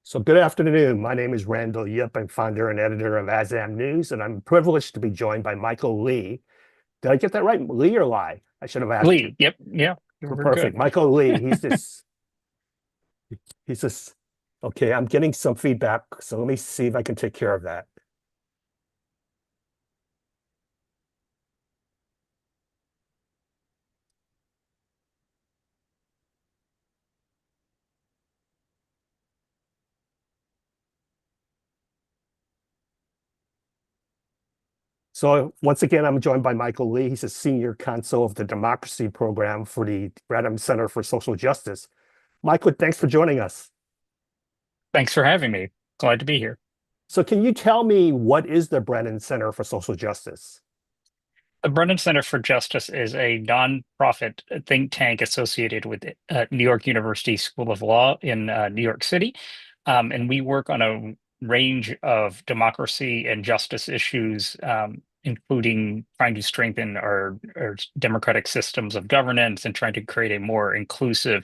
So good afternoon. My name is Randall Yip. I'm founder and editor of ASAM News, and I'm privileged to be joined by Michael Lee. Did I get that right? Lee or Lie? I should have asked you. Lee, yep, yeah, we're Perfect. good. Michael Lee. He's this. Okay, I'm getting some feedback, so let me see if I can take care of that. So once again, I'm joined by Michael Lee. He's a senior counsel of the Democracy Program for the Brennan Center for Social Justice. Michael, thanks for joining us. Thanks for having me. Glad to be here. So can you tell me what is the Brennan Center for Social Justice? The Brennan Center for Justice is a nonprofit think tank associated with New York University School of Law in New York City. And we work on a range of democracy and justice issues, including trying to strengthen our democratic systems of governance and trying to create a more inclusive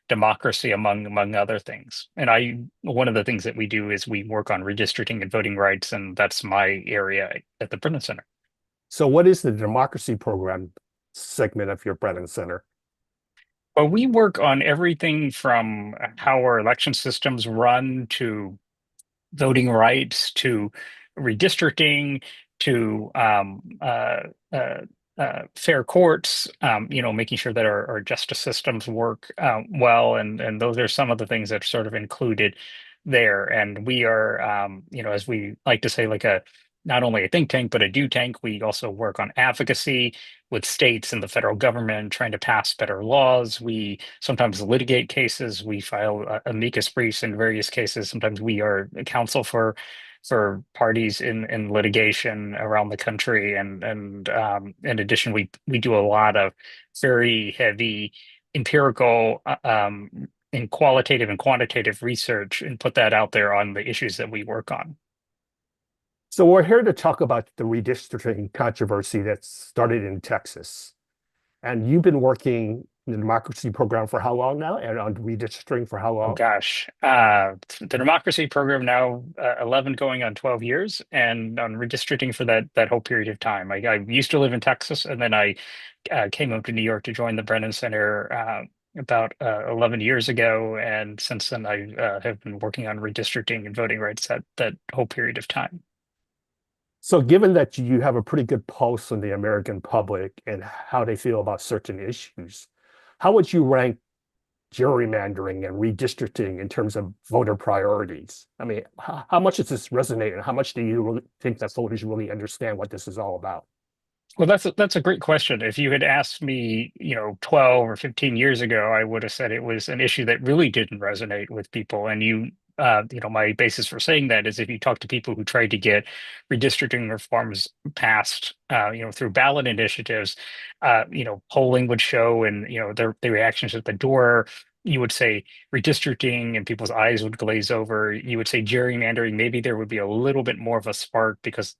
democracy among other things. And one of the things that we do is we work on redistricting and voting rights, and that's my area at the Brennan Center. So what is the democracy program segment of your Brennan Center? But we work on everything from how our election systems run to voting rights to redistricting to fair courts, making sure that our justice systems work well. And those are some of the things that are sort of included there. And we are, as we like to say, like a not only a think tank, but a do tank. We also work on advocacy with states and the federal government trying to pass better laws. We sometimes litigate cases. We file amicus briefs in various cases. Sometimes we are counsel for parties in litigation around the country. And in addition, we do a lot of very heavy empirical and qualitative and quantitative research and put that out there on the issues that we work on. So we're here to talk about the redistricting controversy that started in Texas. And you've been working in the democracy program for how long now? And on redistricting for how Oh long? gosh, the democracy program now 11 going on 12 years, and on redistricting for that whole period of time. I used to live in Texas, and then I came up to New York to join the Brennan Center about 11 years ago, and since then I have been working on redistricting and voting rights that whole period of time. So given that you have a pretty good pulse on the American public and how they feel about certain issues, how would you rank gerrymandering and redistricting in terms of voter priorities? I mean, how much does this resonate and how much do you really think that voters really understand what this is all about? Well, that's a great question. If you had asked me, 12 or 15 years ago, I would have said it was an issue that really didn't resonate with people. And my basis for saying that is if you talk to people who tried to get redistricting reforms passed, through ballot initiatives, polling would show, and their reactions at the door. You would say redistricting, and people's eyes would glaze over. You would say gerrymandering, maybe there would be a little bit more of a spark because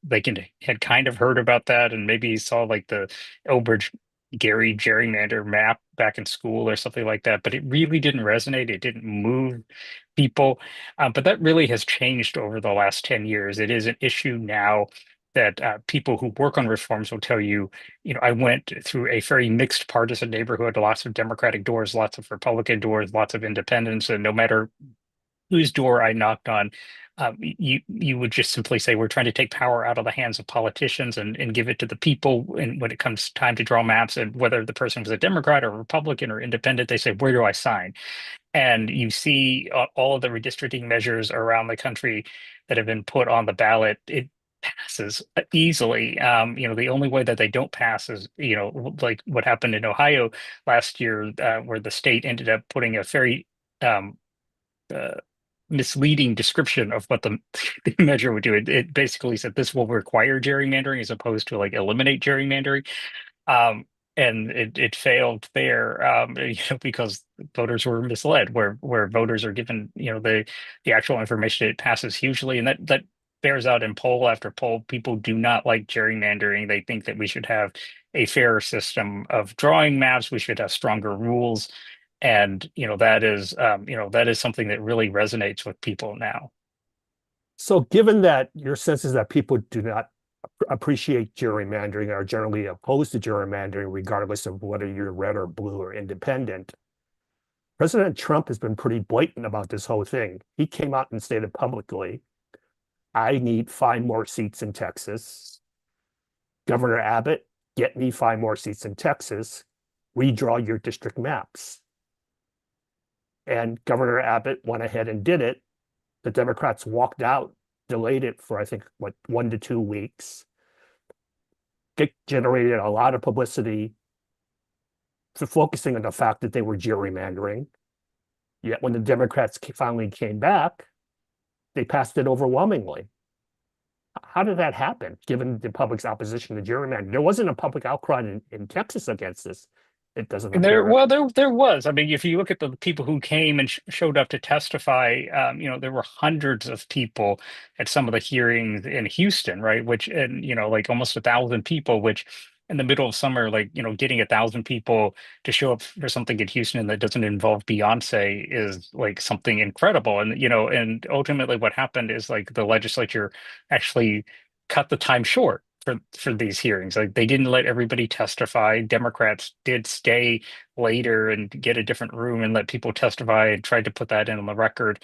had kind of heard about that and maybe saw like the Elbridge Gary gerrymander map back in school or something like that. But it really didn't resonate. It didn't move people. But that really has changed over the last 10 years. It is an issue now that people who work on reforms will tell you, I went through a very mixed partisan neighborhood, lots of Democratic doors, lots of Republican doors, lots of independents, and no matter whose door I knocked on, you would just simply say, we're trying to take power out of the hands of politicians and give it to the people. And when it comes time to draw maps, and whether the person was a Democrat or Republican or independent, they say, where do I sign? And you see all of the redistricting measures around the country that have been put on the ballot. It passes easily. The only way that they don't pass is, like what happened in Ohio last year, where the state ended up putting a very um, uh, misleading description of what the, the measure would do. It basically said this will require gerrymandering as opposed to like eliminate gerrymandering. Um, and it failed there, because voters were misled, where voters are given, the actual information. It passes hugely, and that bears out in poll after poll. People do not like gerrymandering. They think that we should have a fairer system of drawing maps. We should have stronger rules. And that is something that really resonates with people now. So given that your sense is that people do not appreciate gerrymandering, are generally opposed to gerrymandering, regardless of whether you're red or blue or independent, President Trump has been pretty blatant about this whole thing. He came out and stated publicly, I need 5 more seats in Texas. Governor Abbott, get me 5 more seats in Texas. Redraw your district maps. And Governor Abbott went ahead and did it. The Democrats walked out, delayed it for, I think, what, 1 to 2 weeks. It generated a lot of publicity for focusing on the fact that they were gerrymandering. Yet when the Democrats finally came back, they passed it overwhelmingly. How did that happen, given the public's opposition to gerrymandering? There wasn't a public outcry in Texas against this. It doesn't And there, appear. well, there was. I mean, if you look at the people who came and sh showed up to testify, there were hundreds of people at some of the hearings in Houston, right? Which, and like almost 1,000 people, which in the middle of summer, like, getting 1,000 people to show up for something in Houston that doesn't involve Beyonce is like something incredible. And, and ultimately what happened is like the legislature actually cut the time short for these hearings. Like they didn't let everybody testify. Democrats did stay later and get a different room and let people testify and tried to put that in on the record.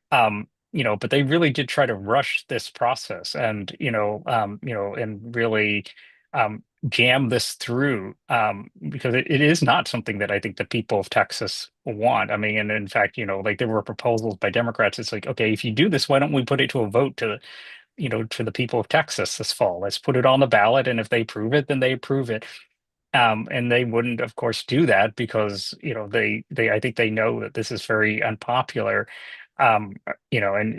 But they really did try to rush this process and and really jam this through because it is not something that I think the people of Texas want. I mean, and in fact, like there were proposals by Democrats. It's like, okay, if you do this, why don't we put it to a vote to the people of Texas this fall? Let's put it on the ballot, and if they approve it, then they approve it. And they wouldn't, of course, do that because I think they know that this is very unpopular. And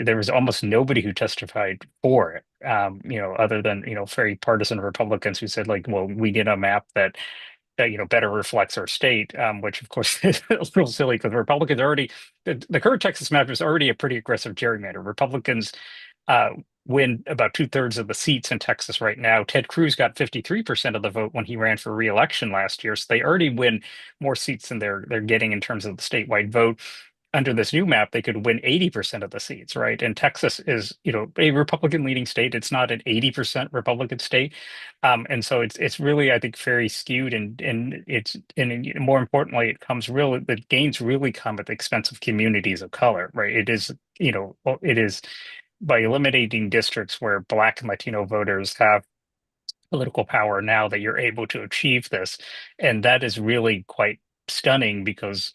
there was almost nobody who testified for it, other than very partisan Republicans who said like, well, we need a map that better reflects our state, which of course is a little silly because Republicans already the current Texas map is already a pretty aggressive gerrymander. Republicans uh, win about 2/3 of the seats in Texas right now. Ted Cruz got 53% of the vote when he ran for re-election last year, so they already win more seats than they're getting in terms of the statewide vote. Under this new map, they could win 80% of the seats, right? And Texas is, a Republican leading state. It's not an 80% Republican state. And so it's really, I think, very skewed and more importantly, the gains really come at the expense of communities of color, right? It is by eliminating districts where Black and Latino voters have political power now that you're able to achieve this. And that is really quite stunning because,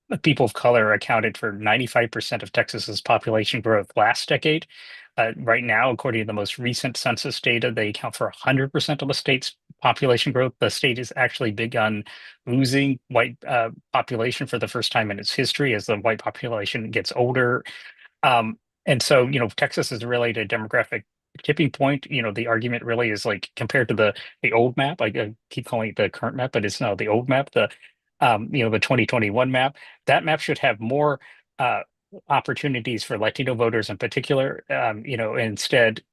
the people of color accounted for 95% of Texas's population growth last decade. Right now, according to the most recent census data, they account for 100% of the state's population growth. The state has actually begun losing white population for the first time in its history as the white population gets older. And so, Texas is really at a demographic tipping point. The argument really is like compared to the old map. I keep calling it the current map, but it's now the old map. The 2021 map. That map should have more opportunities for Latino voters in particular. Instead,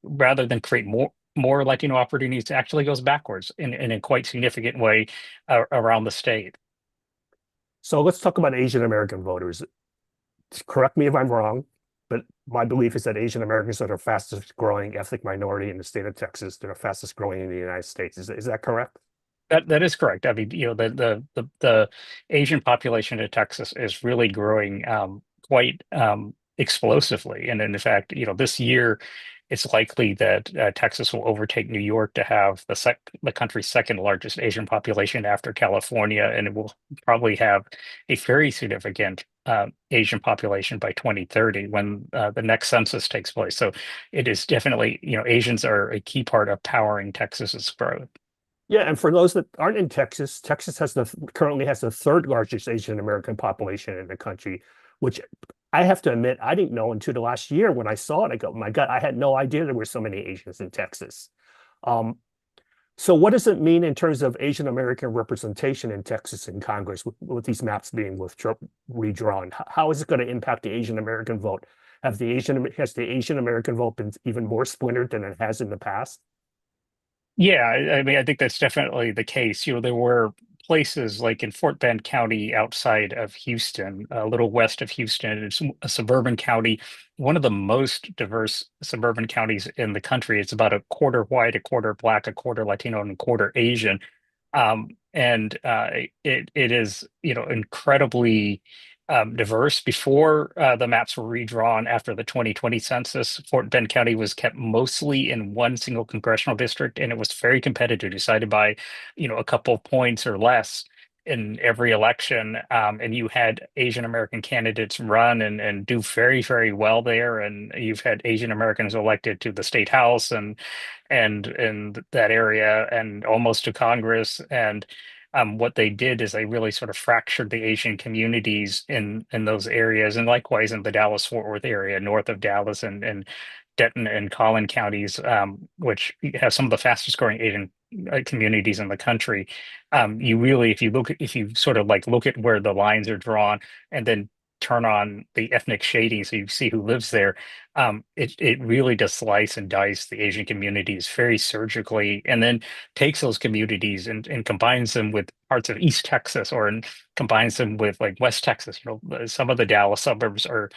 rather than create more Latino opportunities, it actually goes backwards in a quite significant way around the state. So let's talk about Asian American voters. Correct me if I'm wrong, but my belief is that Asian Americans are the fastest growing ethnic minority in the state of Texas. They're the fastest growing in the United States. Is that correct? That is correct. I mean, the Asian population in Texas is really growing quite explosively, and in fact, this year it's likely that Texas will overtake New York to have the country's second largest Asian population after California, and it will probably have a very significant Asian population by 2030 when the next census takes place. So it is definitely, Asians are a key part of powering Texas's growth. Yeah, and for those that aren't in Texas, Texas currently has the third largest Asian American population in the country, which I have to admit I didn't know until the last year when I saw it. I go, my God, I had no idea there were so many Asians in Texas. Um, so what does it mean in terms of Asian American representation in Texas in Congress with these maps being redrawn? How is it going to impact the Asian American vote? Has the Asian American vote been even more splintered than it has in the past? Yeah, I mean, I think that's definitely the case. There were places like in Fort Bend County outside of Houston, a little west of Houston. It's a suburban county, one of the most diverse suburban counties in the country. It's about a quarter white, a quarter black, a quarter Latino, and a quarter Asian. And it is, incredibly diverse. Before the maps were redrawn after the 2020 census, Fort Bend County was kept mostly in one single congressional district, and it was very competitive, decided by, a couple points or less in every election. And you had Asian American candidates run and do very, very well there. And you've had Asian Americans elected to the state house and in that area and almost to Congress. And what they did is they really sort of fractured the Asian communities in those areas, and likewise in the Dallas Fort Worth area, north of Dallas and Denton and Collin counties, which have some of the fastest growing Asian communities in the country. You really, if you sort of like look at where the lines are drawn and then turn on the ethnic shading so you see who lives there, it really does slice and dice the Asian communities very surgically, and then takes those communities and combines them with parts of East Texas, or combines them with like West Texas. Some of the Dallas suburbs are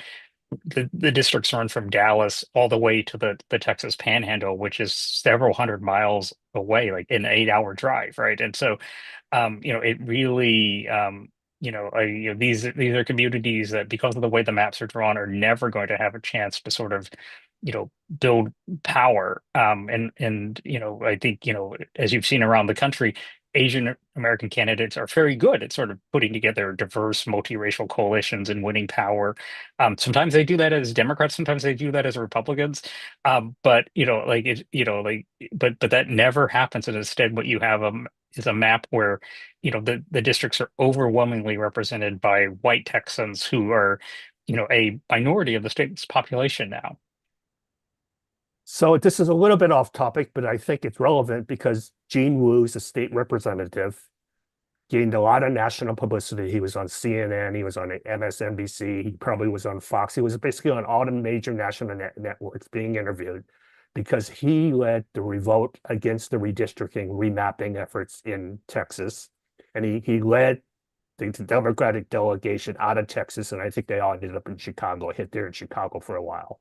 the districts run from Dallas all the way to the Texas Panhandle, which is several hundred miles away, like an 8-hour drive, right? And so, it really, these are communities that, because of the way the maps are drawn, are never going to have a chance to sort of, build power. And I think, as you've seen around the country, Asian American candidates are very good at sort of putting together diverse multiracial coalitions and winning power. Sometimes they do that as Democrats, sometimes they do that as Republicans. But like it, like but that never happens. And instead, what you have is a map where the districts are overwhelmingly represented by white Texans who are a minority of the state's population now. So this is a little bit off topic, but I think it's relevant because Gene Wu is a state representative, gained a lot of national publicity. He was on CNN, he was on MSNBC, he probably was on Fox. He was basically on all the major national networks being interviewed because he led the revolt against the redistricting, remapping efforts in Texas. And he led the Democratic delegation out of Texas, and I think they all ended up in Chicago, hit there in Chicago for a while.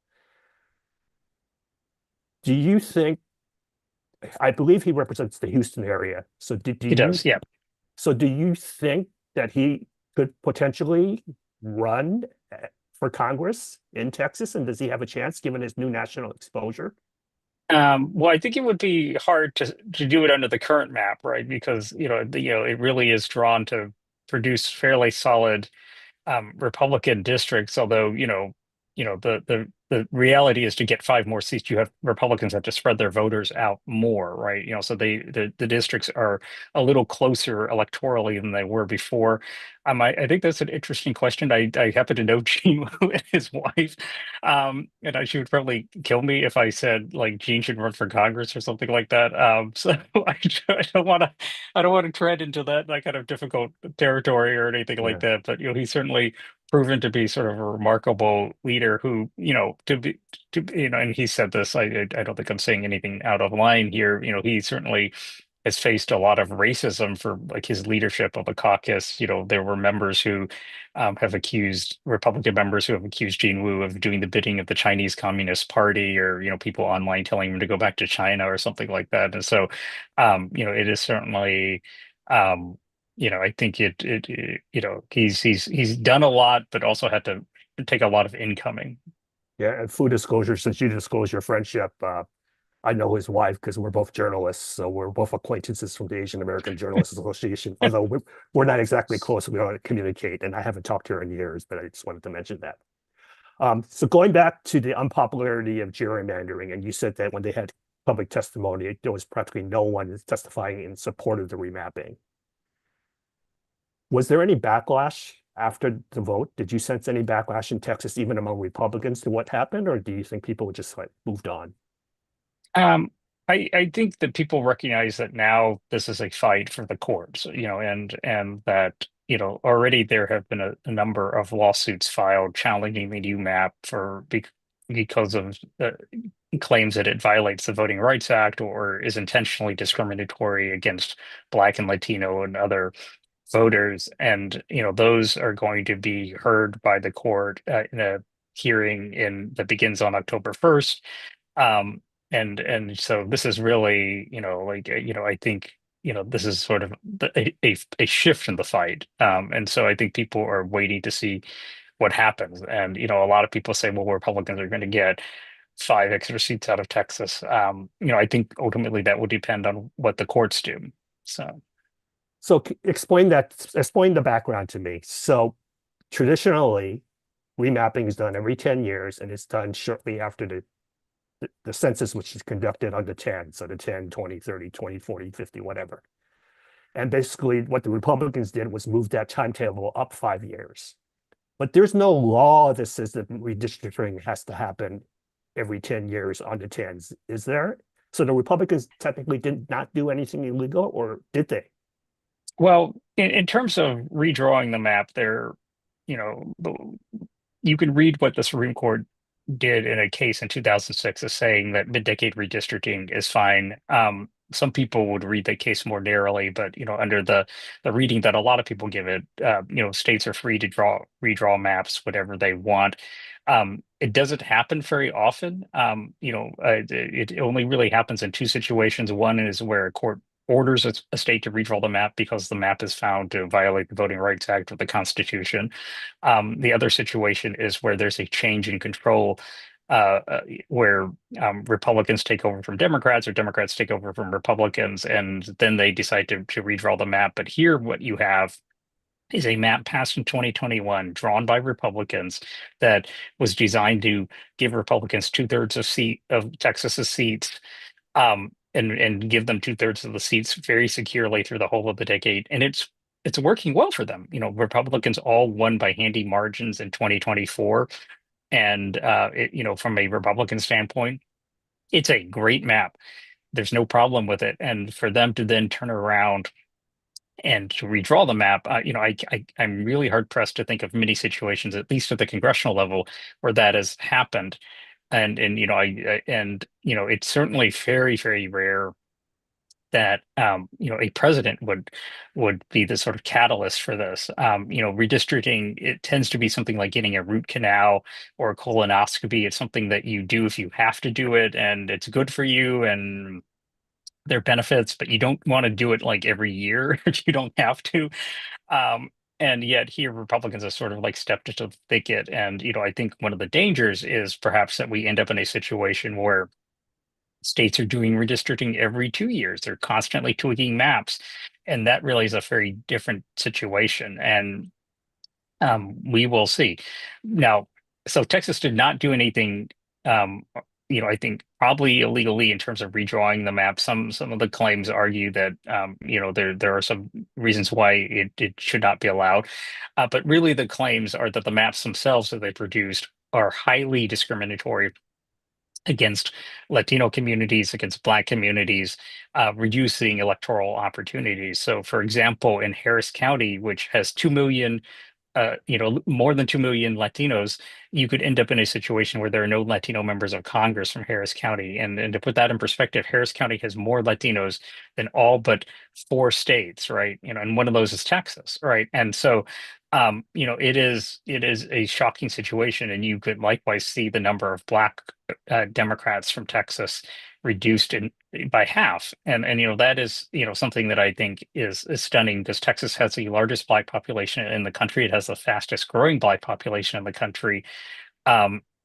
Do you think, I believe he represents the Houston area. So He does, yeah. do you think that he could potentially run for Congress in Texas? And does he have a chance given his new national exposure? Well, I think it would be hard to do it under the current map, right? Because it really is drawn to produce fairly solid Republican districts. Although the reality is, to get 5 more seats, you have Republicans have to spread their voters out more, right? So the districts are a little closer electorally than they were before. I think that's an interesting question. I happen to know Gene Wu and his wife, she would probably kill me if I said like Gene should run for Congress or something like that. So I don't want to tread into that kind of difficult territory or anything like Yeah. that. But he's certainly proven to be sort of a remarkable leader who, and he said this, I don't think I'm saying anything out of line here. He certainly has faced a lot of racism for like his leadership of the caucus. There were members who have accused Republican members who have accused Gene Wu of doing the bidding of the Chinese Communist Party, or people online telling him to go back to China or something like that. And so, it is certainly, I think he's done a lot, but also had to take a lot of incoming. Yeah. And full disclosure, since you disclosed your friendship, I know his wife because we're both journalists. So we're both acquaintances from the Asian American Journalists Association. Although we're not exactly close, we don't communicate. And I haven't talked to her in years, but I just wanted to mention that. So going back to the unpopularity of gerrymandering, and you said that when they had public testimony, there was practically no one testifying in support of the remapping. Was there any backlash after the vote? Did you sense any backlash in Texas, even among Republicans, to what happened, or do you think people just like moved on? I think that people recognize that now this is a fight for the courts, and that, already there have been a number of lawsuits filed challenging the new map because of claims that it violates the Voting Rights Act or is intentionally discriminatory against Black and Latino and other voters, and those are going to be heard by the court in a hearing in that begins on October 1st. Um, and so this is really, I think, this is sort of a shift in the fight. And so I think people are waiting to see what happens. And, a lot of people say, well, Republicans are going to get five extra seats out of Texas. I think ultimately that will depend on what the courts do. So, So explain the background to me. So traditionally, remapping is done every 10 years and it's done shortly after the census, which is conducted on the 10. So the 10, 20, 30, 20, 40, 50, whatever. And basically what the Republicans did was move that timetable up 5 years. But there's no law that says that redistricting has to happen every 10 years on the 10s, is there? So the Republicans technically did not do anything illegal, or did they? well, in terms of redrawing the map, there, you know, you can read what the Supreme Court did in a case in 2006 as saying that mid-decade redistricting is fine. Some people would read the case more narrowly, but under the reading that a lot of people give it, states are free to redraw maps whatever they want. It doesn't happen very often. It only really happens in two situations. One is where a court orders a state to redraw the map because the map is found to violate the Voting Rights Act or the Constitution. The other situation is where there's a change in control, where Republicans take over from Democrats or Democrats take over from Republicans, and then they decide to redraw the map. But here, what you have is a map passed in 2021, drawn by Republicans, that was designed to give Republicans two-thirds of Texas's seats, and give them two-thirds of the seats very securely through the whole of the decade. And it's working well for them. Republicans all won by handy margins in 2024. And from a Republican standpoint, it's a great map. There's no problem with it. And for them to then turn around and to redraw the map, I'm really hard pressed to think of many situations, at least at the congressional level, where that has happened. It's certainly very, very rare that a president would be the sort of catalyst for this. Redistricting, it tends to be something like getting a root canal or a colonoscopy. It's something that you do if you have to do it, and it's good for you, and there are benefits, but you don't want to do it like every year if you don't have to. And yet here Republicans have sort of like stepped into the thicket. And, I think one of the dangers is perhaps that we end up in a situation where states are doing redistricting every 2 years. They're constantly tweaking maps. And that really is a very different situation. And we will see. Now, so Texas did not do anything, I think probably illegally in terms of redrawing the map. Some of the claims argue that, there are some reasons why it should not be allowed. But really the claims are that the maps themselves that they produced are highly discriminatory against Latino communities, against Black communities, reducing electoral opportunities. So, for example, in Harris County, which has 2 million, more than 2 million Latinos, you could end up in a situation where there are no Latino members of Congress from Harris County. And to put that in perspective, Harris County has more Latinos than all but four states, right? And one of those is Texas, right? And so, it is a shocking situation, and you could likewise see the number of Black Democrats from Texas reduced by half. And that is something that I think is stunning, because Texas has the largest Black population in the country. It has the fastest growing Black population in the country.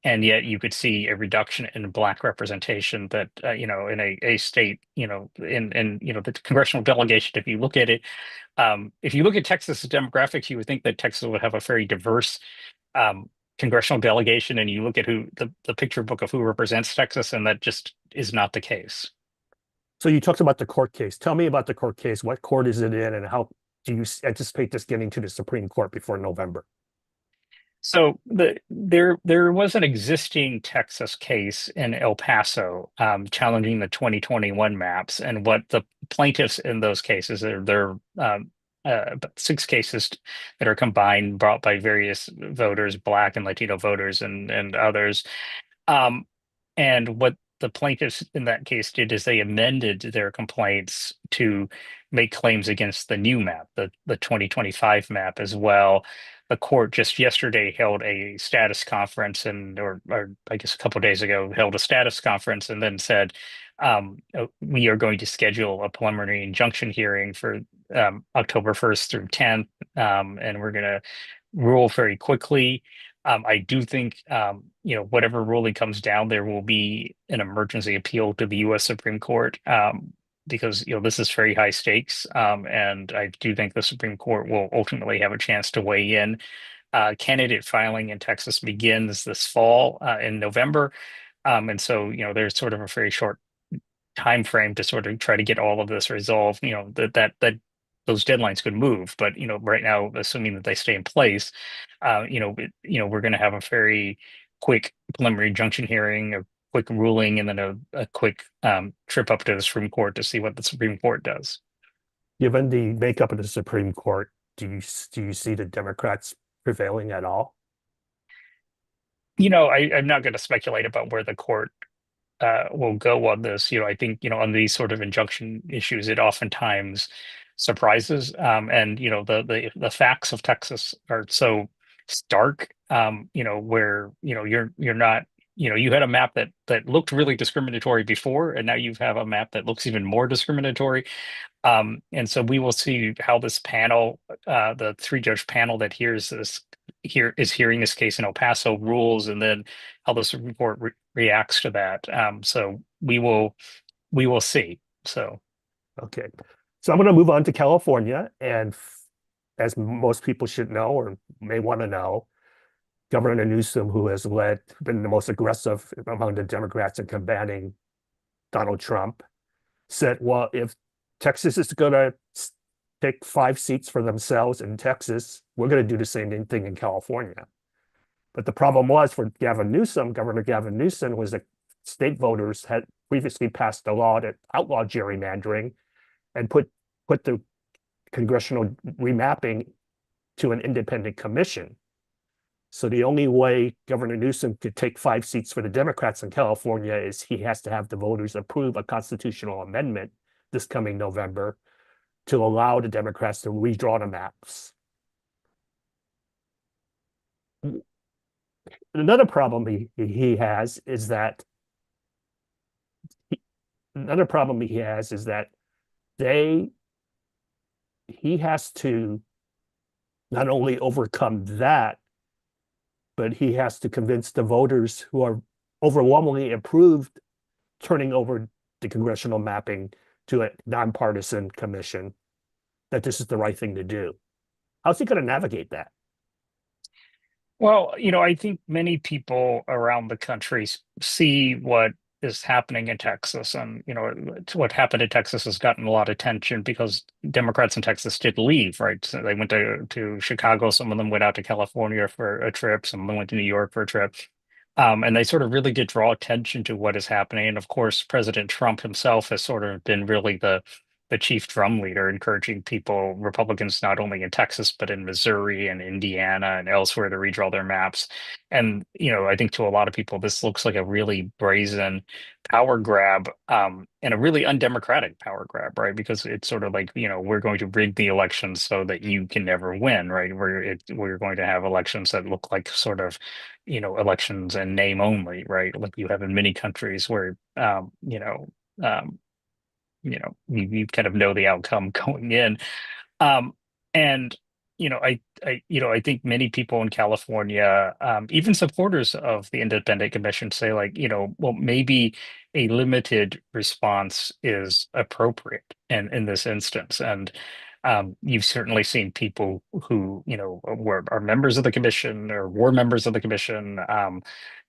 And yet you could see a reduction in Black representation that in a state, in the congressional delegation, if you look at Texas demographics, you would think that Texas would have a very diverse congressional delegation, and you look at who the picture book of who represents Texas, and that just is not the case. So you talked about the court case. Tell me about the court case. What court is it in, and how do you anticipate this getting to the Supreme Court before November? So there was an existing Texas case in El Paso, challenging the 2021 maps, and what the plaintiffs in those cases, there about six cases that are combined, brought by various voters, Black and Latino voters, and others. Um, and what the plaintiffs in that case did is they amended their complaints to make claims against the new map, the 2025 map as well. The court just yesterday held a status conference and or I guess a couple of days ago held a status conference and then said we are going to schedule a preliminary injunction hearing for October 1st through 10th, and we're going to rule very quickly. I do think, whatever ruling comes down, there will be an emergency appeal to the U.S. Supreme Court, because, this is very high stakes. And I do think the Supreme Court will ultimately have a chance to weigh in. Candidate filing in Texas begins this fall, in November. And so, there's sort of a very short time frame to sort of try to get all of this resolved. That those deadlines could move, but right now, assuming that they stay in place, we're going to have a very quick preliminary injunction hearing, a quick ruling, and then a quick trip up to the Supreme Court to see what the Supreme Court does. Given the makeup of the Supreme Court, do you see the Democrats prevailing at all? I'm not going to speculate about where the court will go on this. I think, on these sort of injunction issues, it oftentimes surprises. And the facts of Texas are so stark. Where you're not. You had a map that looked really discriminatory before, and now you have a map that looks even more discriminatory. And so we will see how this panel, the three-judge panel that is hearing this case in El Paso, rules, and then how the Supreme Court reacts to that. So we will see. So Okay. So I'm going to move on to California. And as most people should know or may want to know, Governor Newsom, who has been the most aggressive among the Democrats in combating Donald Trump, said, well, if Texas is going to take 5 seats for themselves in Texas, we're going to do the same thing in California. But the problem was for Governor Gavin Newsom, was that state voters had previously passed a law that outlawed gerrymandering and put the congressional remapping to an independent commission. So the only way Governor Newsom could take 5 seats for the Democrats in California is he has to have the voters approve a constitutional amendment this coming November to allow the Democrats to redraw the maps. Another problem he has is that he has to not only overcome that, but he has to convince the voters who are overwhelmingly approved turning over the congressional mapping to a nonpartisan commission that this is the right thing to do. How's he going to navigate that? Well, I think many people around the country see what is happening in Texas, and what happened in Texas has gotten a lot of attention because Democrats in Texas did leave, right? So they went to Chicago. Some of them went out to California for a trip. Some of them went to New York for a trip. And they sort of really did draw attention to what is happening. And of course, President Trump himself has sort of been really the chief drum leader, encouraging people, Republicans, not only in Texas, but in Missouri and Indiana and elsewhere, to redraw their maps. And, I think to a lot of people, this looks like a really brazen power grab, and a really undemocratic power grab, right? Because it's sort of like, we're going to rig the elections so that you can never win, right? We're going to have elections that look like sort of, elections in name only, right? Like you have in many countries where, you kind of know the outcome going in. Um, and I think many people in California, even supporters of the independent commission, say like, well, maybe a limited response is appropriate in this instance. And you've certainly seen people who, are members of the commission or were members of the commission,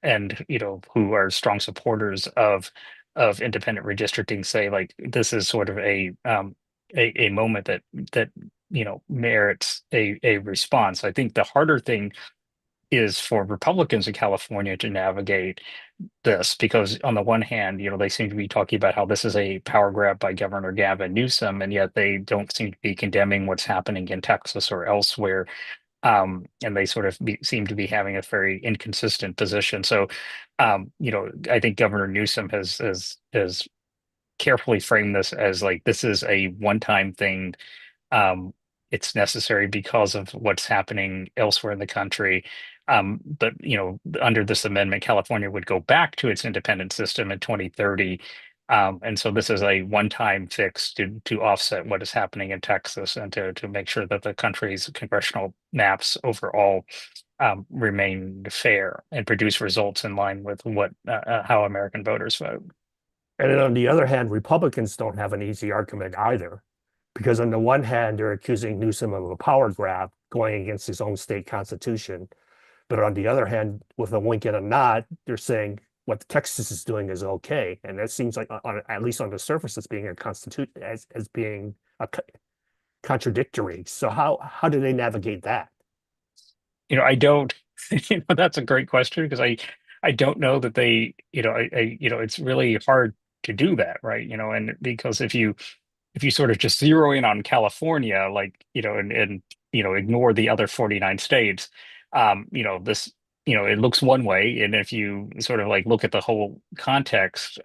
and who are strong supporters of independent redistricting, say like this is sort of a moment that merits a response. I think the harder thing is for Republicans in California to navigate this, because on the one hand, they seem to be talking about how this is a power grab by Governor Gavin Newsom, and yet they don't seem to be condemning what's happening in Texas or elsewhere. And they sort of seem to be having a very inconsistent position. So, I think Governor Newsom has carefully framed this as like this is a one-time thing. Um, it's necessary because of what's happening elsewhere in the country. But under this amendment, California would go back to its independent system in 2030. And so this is a one-time fix to offset what is happening in Texas and to make sure that the country's congressional maps overall remain fair and produce results in line with what how American voters vote. And then on the other hand, Republicans don't have an easy argument either, because on the one hand, they're accusing Newsom of a power grab going against his own state constitution. But on the other hand, with a wink and a nod, they're saying what Texas is doing is okay. And that seems like, at least on the surface, as being a constitution, as being contradictory. So how do they navigate that? I don't, that's a great question because I don't know that they, it's really hard to do that, right? And because if you sort of just zero in on California, like, and ignore the other 49 states, this, it looks one way. And if you sort of like look at the whole context,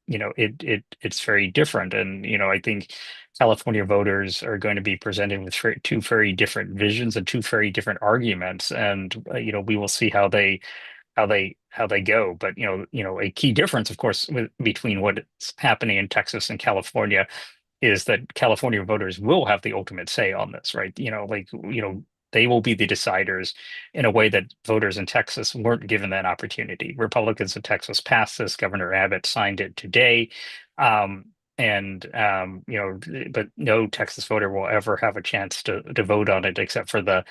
it's very different. And, I think California voters are going to be presented with two very different visions and two very different arguments. And, we will see how they go. But a key difference, of course, between what's happening in Texas and California is that California voters will have the ultimate say on this, right? They will be the deciders in a way that voters in Texas weren't given that opportunity. Republicans in Texas passed this. Governor Abbott signed it today. And but no Texas voter will ever have a chance to vote on it except for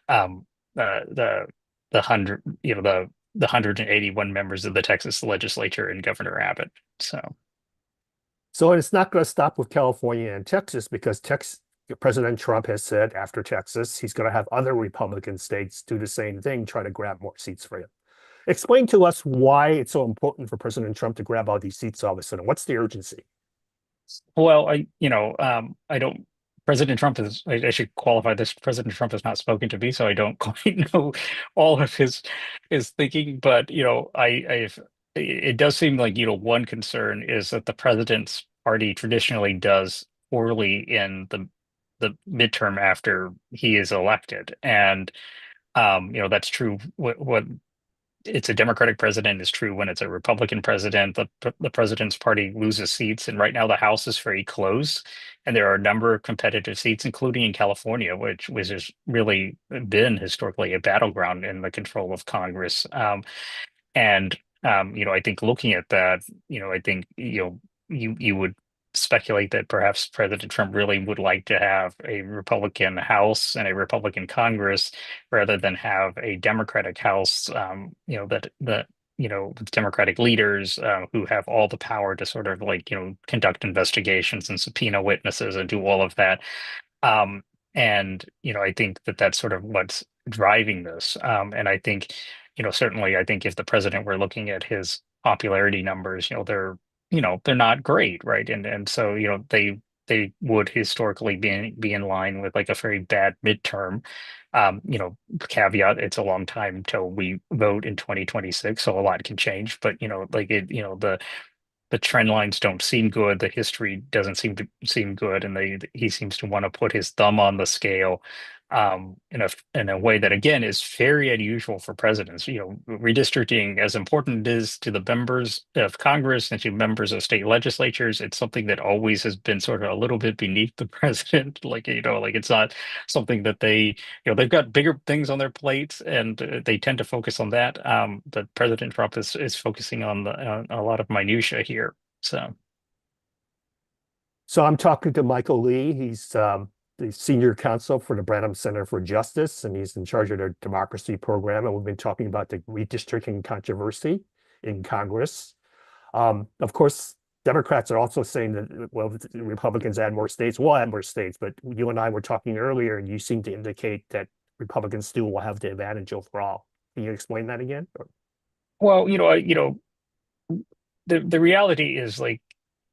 um, the hundred, the 181 members of the Texas legislature and Governor Abbott. So. So it's not going to stop with California and Texas, because President Trump has said after Texas, he's going to have other Republican states do the same thing, try to grab more seats for him. Explain to us why it's so important for President Trump to grab all these seats all of a sudden. What's the urgency? Well, I don't. President Trump is. I should qualify this. President Trump has not spoken to me, so I don't quite know all of his thinking. But it does seem like one concern is that the president's party traditionally does poorly in the midterm after he is elected, and that's true. What it's a Democratic president is true when it's a Republican president. The president's party loses seats, and right now the House is very close, and there are a number of competitive seats, including in California, which has really been historically a battleground in the control of Congress. And I think looking at that, I think you would speculate that perhaps President Trump really would like to have a Republican House and a Republican Congress rather than have a Democratic House, with Democratic leaders who have all the power to sort of like, conduct investigations and subpoena witnesses and do all of that. And I think that that's sort of what's driving this. And I think, certainly, I think if the president were looking at his popularity numbers, they're not great, right? And so, they would historically be in line with like a very bad midterm. Caveat, it's a long time till we vote in 2026, so a lot can change. But like the trend lines don't seem good. The history doesn't seem good, and he seems to want to put his thumb on the scale in a way that again is very unusual for presidents. Redistricting, as important it is to the members of Congress and to members of state legislatures, it's something that always has been sort of a little bit beneath the president. Like it's not something that they've got bigger things on their plates and they tend to focus on that. But President Trump is focusing on a lot of minutia here. So. So I'm talking to Michael Lee. He's the senior counsel for the Brennan Center for Justice, and he's in charge of their democracy program. And we've been talking about the redistricting controversy in Congress. Of course, Democrats are also saying that, well, if the Republicans add more states, we'll add more states. But you and I were talking earlier, and you seem to indicate that Republicans still will have the advantage overall. Can you explain that again? Well, the reality is like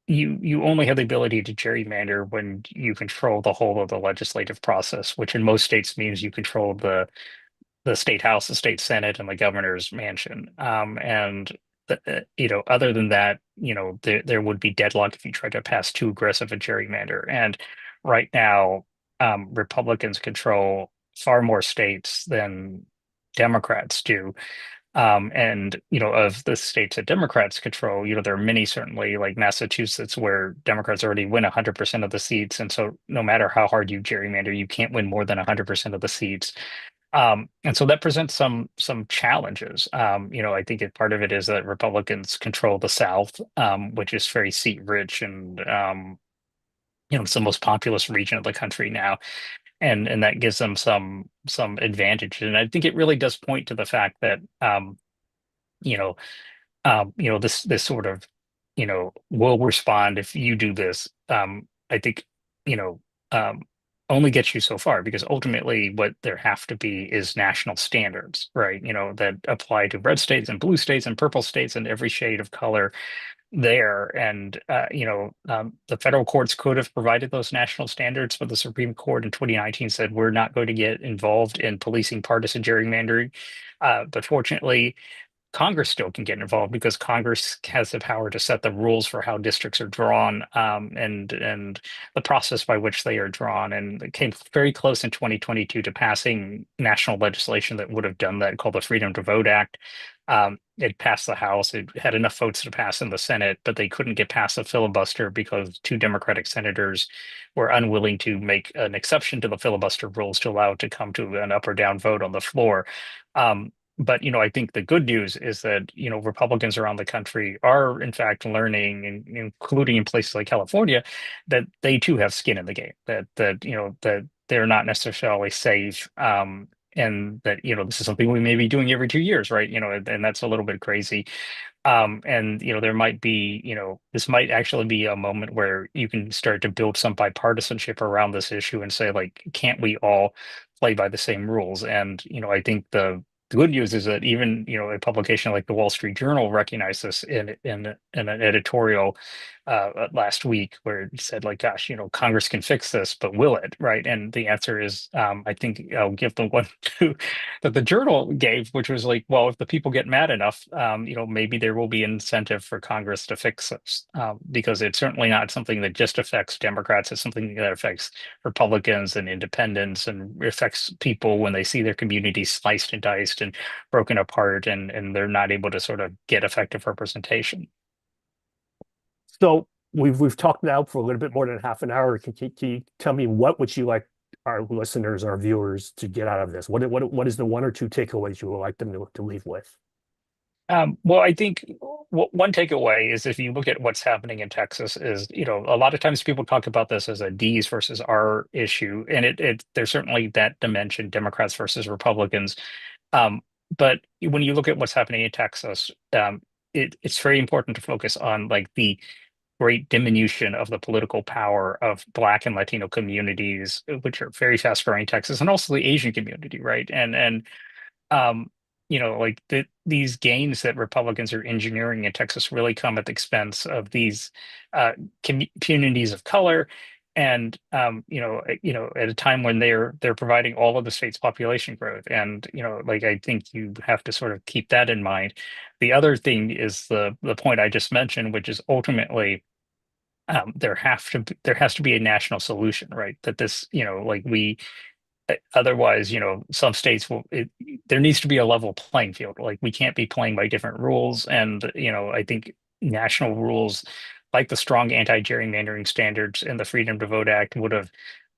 you only have the ability to gerrymander when you control the whole of the legislative process, which in most states means you control the state house, the state senate, and the governor's mansion. Other than that, there would be deadlock if you try to pass too aggressive a gerrymander. And right now, Republicans control far more states than Democrats do. Of the states that Democrats control, there are many, certainly like Massachusetts, where Democrats already win 100% of the seats. And so no matter how hard you gerrymander, you can't win more than 100% of the seats. And so that presents some challenges. I think part of it is that Republicans control the South, which is very seat rich, and it's the most populous region of the country now, and that gives them some advantage. And I think it really does point to the fact that you know this sort of will respond if you do this. I think you know um, only gets you so far, because ultimately what there have to be is national standards, right? That apply to red states and blue states and purple states and every shade of color there. And the federal courts could have provided those national standards, but the Supreme Court in 2019 said we're not going to get involved in policing partisan gerrymandering. But fortunately, Congress still can get involved, because Congress has the power to set the rules for how districts are drawn, and the process by which they are drawn. And it came very close in 2022 to passing national legislation that would have done that, called the Freedom to Vote Act. It passed the House. It had enough votes to pass in the Senate, but they couldn't get past the filibuster because two Democratic senators were unwilling to make an exception to the filibuster rules to allow it to come to an up or down vote on the floor. But I think the good news is that Republicans around the country are in fact learning, and including in places like California, that they too have skin in the game. That they're not necessarily safe, and that this is something we may be doing every 2 years, right? And that's a little bit crazy. And there might be, this might actually be a moment where you can start to build some bipartisanship around this issue and say, like, can't we all play by the same rules? And I think the good news is that even a publication like the Wall Street Journal recognized this in an editorial last week, where it said, like, gosh, Congress can fix this, but will it? Right? And the answer is, I think I'll give them one that the Journal gave, which was like, well, if the people get mad enough, maybe there will be incentive for Congress to fix this, because it's certainly not something that just affects Democrats. It's something that affects Republicans and independents, and affects people when they see their communities sliced and diced and broken apart, and they're not able to sort of get effective representation. So we've talked now for a little bit more than half an hour. Can you tell me, what would you like our listeners, our viewers, to get out of this? What is the one or two takeaways you would like them to leave with? Well, I think one takeaway is, if you look at what's happening in Texas, is, a lot of times people talk about this as a D's versus R issue, and there's certainly that dimension, Democrats versus Republicans. But when you look at what's happening in Texas, it's very important to focus on, like, the great diminution of the political power of Black and Latino communities, which are very fast growing in Texas, and also the Asian community, right? And um, like, these gains that Republicans are engineering in Texas really come at the expense of these communities of color, and at a time when they're providing all of the state's population growth. And like, I think you have to sort of keep that in mind. The other thing is the point I just mentioned, which is ultimately, there has to be a national solution, right? That this, like, we otherwise, some states there needs to be a level playing field. Like, we can't be playing by different rules. And, I think national rules, like the strong anti-gerrymandering standards and the Freedom to Vote Act, would have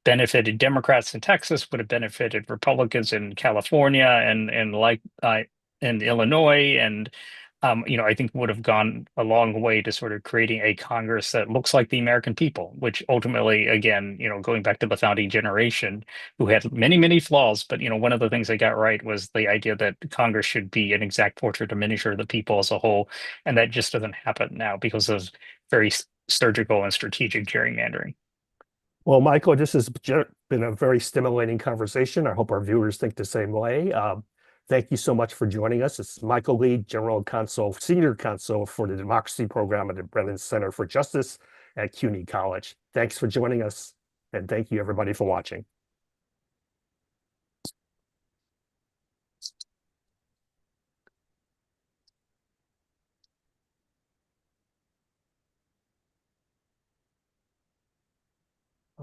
benefited Democrats in Texas, would have benefited Republicans in California, and like in Illinois, and I think would have gone a long way to sort of creating a Congress that looks like the American people, which ultimately, again, going back to the founding generation, who had many, many flaws, but one of the things they got right was the idea that Congress should be an exact portrait or miniature of the people as a whole, and that just doesn't happen now because of very surgical and strategic gerrymandering. Well, Michael, this has been a very stimulating conversation. I hope our viewers think the same way. Thank you so much for joining us. It's Michael Lee, General Counsel, Senior Counsel for the Democracy Program at the Brennan Center for Justice at CUNY College. Thanks for joining us, and thank you everybody for watching.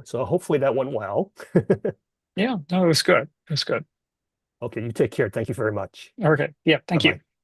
So hopefully that went well. Yeah, no, it was good. It was good. Okay, you take care. Thank you very much. Okay. Yeah, thank you. Bye-bye.